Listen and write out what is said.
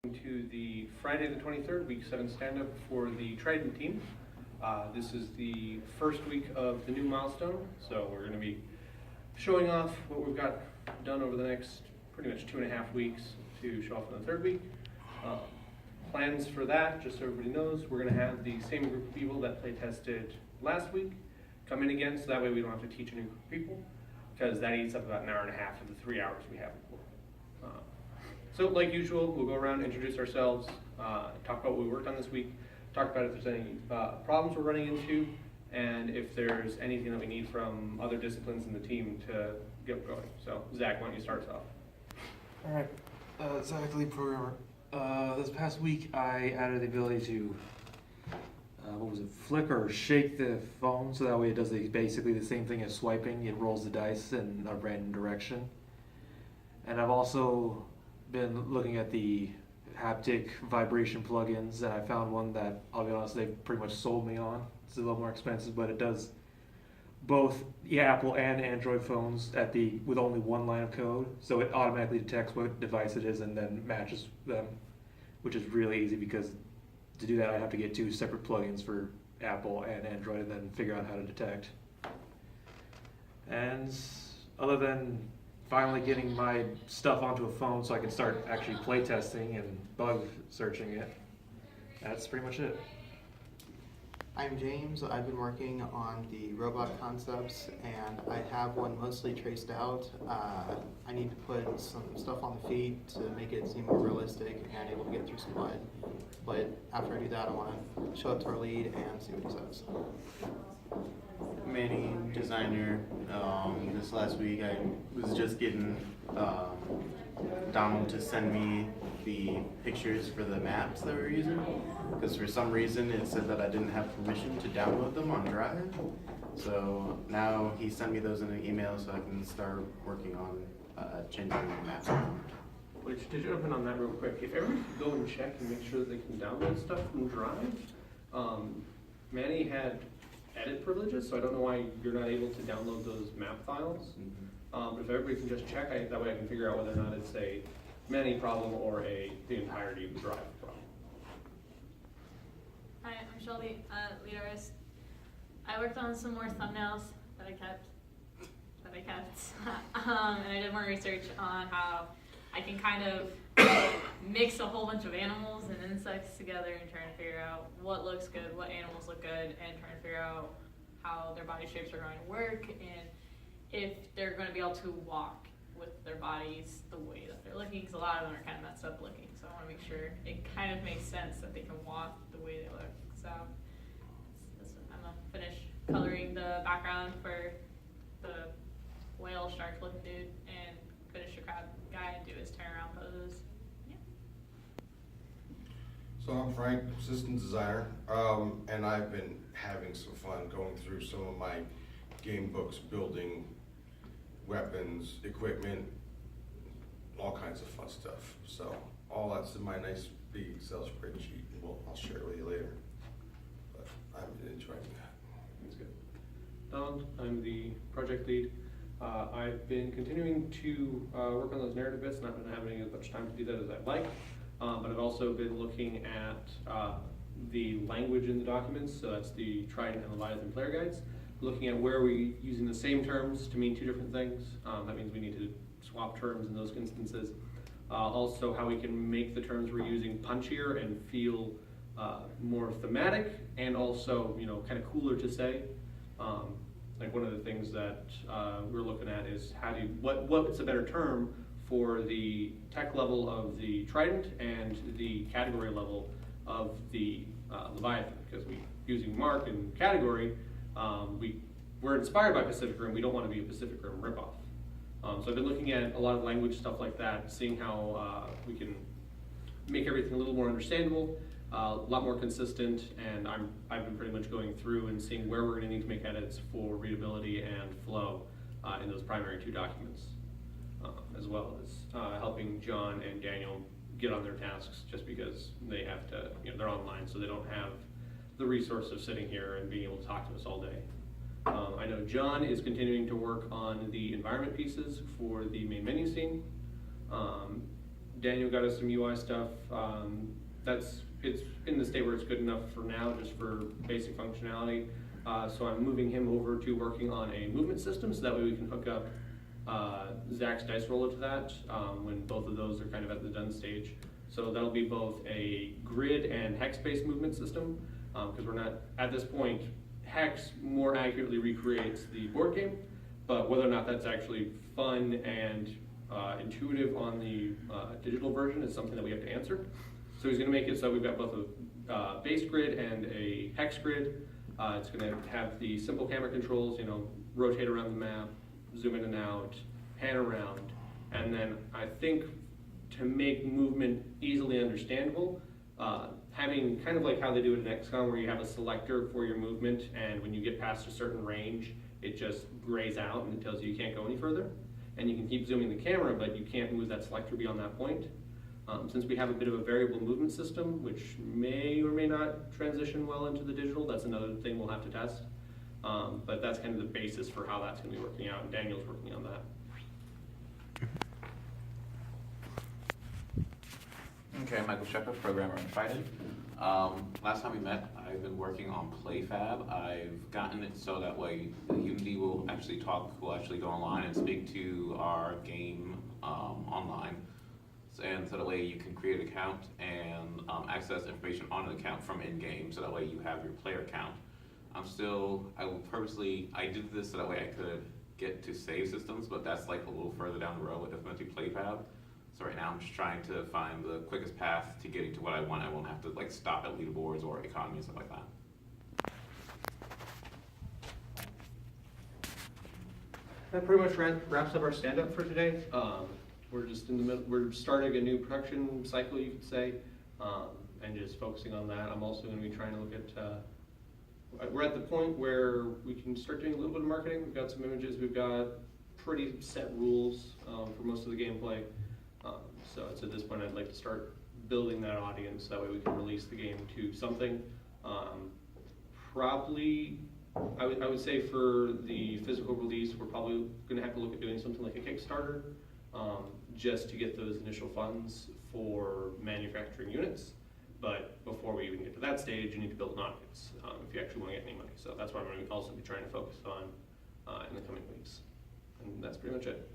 To the Friday the 23rd, week 7 stand-up for the Trident team. This is the first week of the new milestone, so we're going to be showing off what we've got done over the next pretty much 2.5 weeks to show off in the third week. Plans for that, just so everybody knows, we're going to have the same group of people that play tested last week come in again, so that way we don't have to teach a new group of people, because that eats up about an hour and a half of the 3 hours we have before. So like usual, we'll go around, introduce ourselves, talk about what we worked on this week, talk about if there's any problems we're running into, and if there's anything that we need from other disciplines in the team to get going. So Zach, why don't you start us off? All right, Zach, lead programmer. This past week, I added the ability to, flick or shake the phone, so that way it does basically the same thing as swiping. It rolls the dice in a random direction. And I've also been looking at the haptic vibration plugins, and I found one that, I'll be honest, they've pretty much sold me on. It's a little more expensive, but it does both the Apple and Android phones with only one line of code, so it automatically detects what device it is and then matches them, which is really easy, because to do that I have to get 2 separate plugins for Apple and Android and then figure out how to detect. And other than finally getting my stuff onto a phone so I can start actually play testing and bug searching it, that's pretty much it. I'm James. I've been working on the robot concepts, and I have one mostly traced out. I need to put some stuff on the feet to make it seem more realistic and able to get through some mud. But after I do that, I want to show it to our lead and see what he says. Manny, designer. This last week I was just getting Donald to send me the pictures for the maps that we're using, because for some reason it said that I didn't have permission to download them on Drive. So now he sent me those in an email so I can start working on changing the maps. Which, to jump in on that real quick, if everybody could go and check and make sure that they can download stuff from Drive. Manny had edit privileges, so I don't know why you're not able to download those map files. But if everybody can just check, that way I can figure out whether or not it's a Manny problem or the entirety of the Drive problem. Hi, I'm Shelby, lead artist. I worked on some more thumbnails that I kept. And I did more research on how I can kind of mix a whole bunch of animals and insects together and trying to figure out what looks good, what animals look good, and trying to figure out how their body shapes are going to work and if they're going to be able to walk with their bodies the way that they're looking, because a lot of them are kind of messed up looking. So I want to make sure it kind of makes sense that they can walk the way they look. So I'm going to finish coloring the background for the whale shark looking dude and finish the crab guy and do his turnaround poses. Yeah. So I'm Frank, assistant designer, and I've been having some fun going through some of my game books, building weapons, equipment, all kinds of fun stuff. So all that's in my nice big Excel spreadsheet, and I'll share it with you later. But I've been enjoying that. That's good. Donald, I'm the project lead. I've been continuing to work on those narrative bits, not been having as much time to do that as I'd like, but I've also been looking at the language in the documents, so that's the Trident and Leviathan player guides, looking at where we're using the same terms to mean 2 different things. That means we need to swap terms in those instances. Also how we can make the terms we're using punchier and feel more thematic, and also, kind of cooler to say. Like one of the things that we're looking at is what's a better term for the tech level of the Trident and the category level of the Leviathan, because using mark and category, we're inspired by Pacific Rim. We don't want to be a Pacific Rim ripoff. So I've been looking at a lot of language stuff like that, seeing how we can make everything a little more understandable, a lot more consistent, and I've been pretty much going through and seeing where we're going to need to make edits for readability and flow in those primary 2 documents, as well as helping John and Daniel get on their tasks, just because they have to, they're online, so they don't have the resource of sitting here and being able to talk to us all day. I know John is continuing to work on the environment pieces for the main menu scene. Daniel got us some UI stuff. It's in the state where it's good enough for now, just for basic functionality. So I'm moving him over to working on a movement system, so that way we can hook up Zach's dice roller to that when both of those are kind of at the done stage. So that'll be both a grid and hex-based movement system, because we're not, at this point, hex more accurately recreates the board game, but whether or not that's actually fun and intuitive on the digital version is something that we have to answer. So he's going to make it so we've got both a base grid and a hex grid. It's going to have the simple camera controls, rotate around the map, zoom in and out, pan around, and then I think to make movement easily understandable, having kind of like how they do it in XCOM, where you have a selector for your movement, and when you get past a certain range, it just grays out and it tells you can't go any further. And you can keep zooming the camera, but you can't move that selector beyond that point. Since we have a bit of a variable movement system, which may or may not transition well into the digital, that's another thing we'll have to test. But that's kind of the basis for how that's going to be working out, and Daniel's working on that. Okay, Michael Shepherd, programmer in Trident. Last time we met, I've been working on PlayFab. I've gotten it so that way Unity will actually go online and speak to our game online. And so that way you can create an account and access information on an account from in-game, so that way you have your player count. I did this so that way I could get to save systems, but that's like a little further down the road with Infinity PlayFab. So right now I'm just trying to find the quickest path to getting to what I want. I won't have to like stop at leaderboards or economy and stuff like that. That pretty much wraps up our stand-up for today. We're just in the middle, we're starting a new production cycle, you could say, and just focusing on that. I'm also going to be trying to look at, we're at the point where we can start doing a little bit of marketing. We've got some images, we've got pretty set rules for most of the gameplay. So it's at this point I'd like to start building that audience, that way we can release the game to something. Probably, I would say for the physical release, we're probably going to have to look at doing something like a Kickstarter, just to get those initial funds for manufacturing units. But before we even get to that stage, you need to build an audience if you actually want to get any money. So that's what I'm going to also be trying to focus on in the coming weeks. And that's pretty much it.